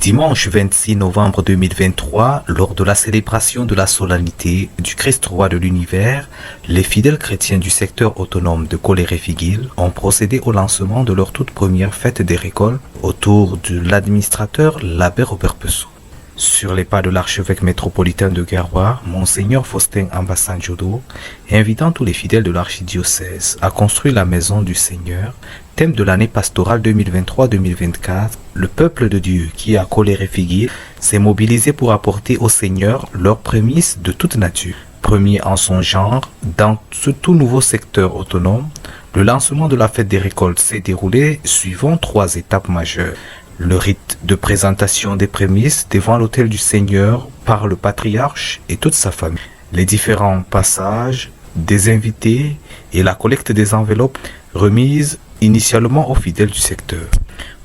Dimanche 26 novembre 2023, lors de la célébration de la solennité du Christ roi de l'univers, les fidèles chrétiens du secteur autonome de Koléré-Figuil ont procédé au lancement de leur toute première fête des récoltes autour de l'administrateur l'abbé Robert Pessou. Sur les pas de l'archevêque métropolitain de Garoua, Monseigneur Faustin Ambassanjodo, invitant tous les fidèles de l'archidiocèse à construire la maison du Seigneur, thème de l'année pastorale 2023-2024, le peuple de Dieu qui a Koléré-Figuil s'est mobilisé pour apporter au Seigneur leurs prémices de toute nature. Premier en son genre, dans ce tout nouveau secteur autonome, le lancement de la fête des récoltes s'est déroulé suivant 3 étapes majeures. Le rite de présentation des prémices devant l'autel du Seigneur par le patriarche et toute sa famille. Les différents passages des invités et la collecte des enveloppes remises initialement aux fidèles du secteur.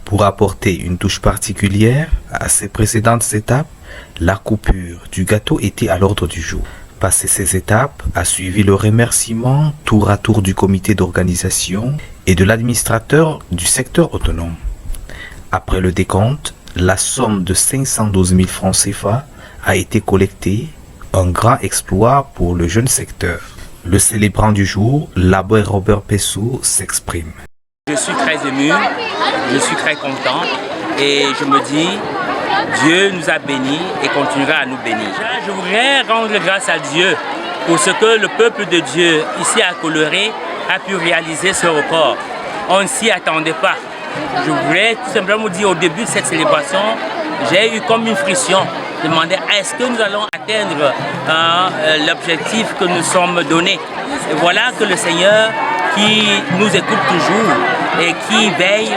Pour apporter une touche particulière à ces précédentes étapes, la coupure du gâteau était à l'ordre du jour. Passé ces étapes, a suivi le remerciement tour à tour du comité d'organisation et de l'administrateur du secteur autonome. Après le décompte, la somme de 512 000 francs CFA a été collectée, un grand exploit pour le jeune secteur. Le célébrant du jour, l'abbé Robert Pessou, s'exprime. Je suis très ému, je suis très content et je me dis, Dieu nous a bénis et continuera à nous bénir. Je voudrais rendre grâce à Dieu pour ce que le peuple de Dieu ici à Koléré a pu réaliser ce record. On ne s'y attendait pas. Je voudrais tout simplement dire au début de cette célébration, j'ai eu comme une friction, demander est-ce que nous allons atteindre l'objectif que nous sommes donnés. Et voilà que le Seigneur qui nous écoute toujours et qui veille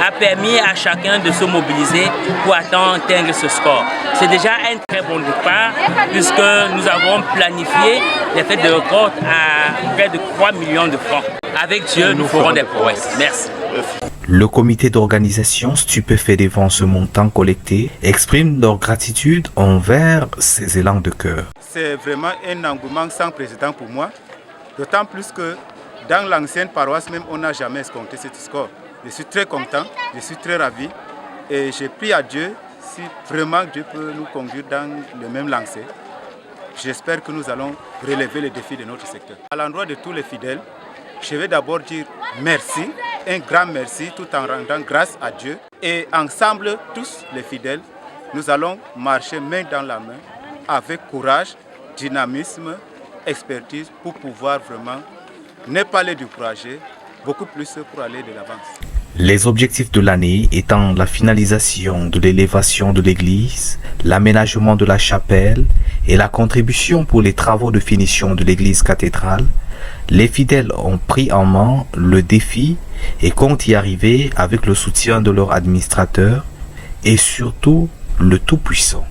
a permis à chacun de se mobiliser pour atteindre ce score. C'est déjà un très bon départ puisque nous avons planifié les fêtes de récolte à près de 3 millions de francs. Avec Dieu, nous ferons des prouesses. Merci. Le comité d'organisation, stupéfait devant ce montant collecté, exprime leur gratitude envers ces élans de cœur. C'est vraiment un engouement sans précédent pour moi, d'autant plus que dans l'ancienne paroisse même, on n'a jamais escompté ce score. Je suis très content, je suis très ravi et j'ai pris à Dieu si vraiment Dieu peut nous conduire dans le même lancer. J'espère que nous allons relever les défis de notre secteur. À l'endroit de tous les fidèles, je vais d'abord dire merci, un grand merci, tout en rendant grâce à Dieu. Et ensemble, tous les fidèles, nous allons marcher main dans la main avec courage, dynamisme, expertise pour pouvoir vraiment ne pas les décourager, beaucoup plus pour aller de l'avance. Les objectifs de l'année étant la finalisation de l'élévation de l'église, l'aménagement de la chapelle et la contribution pour les travaux de finition de l'église cathédrale, les fidèles ont pris en main le défi et comptent y arriver avec le soutien de leur administrateur et surtout le Tout-Puissant.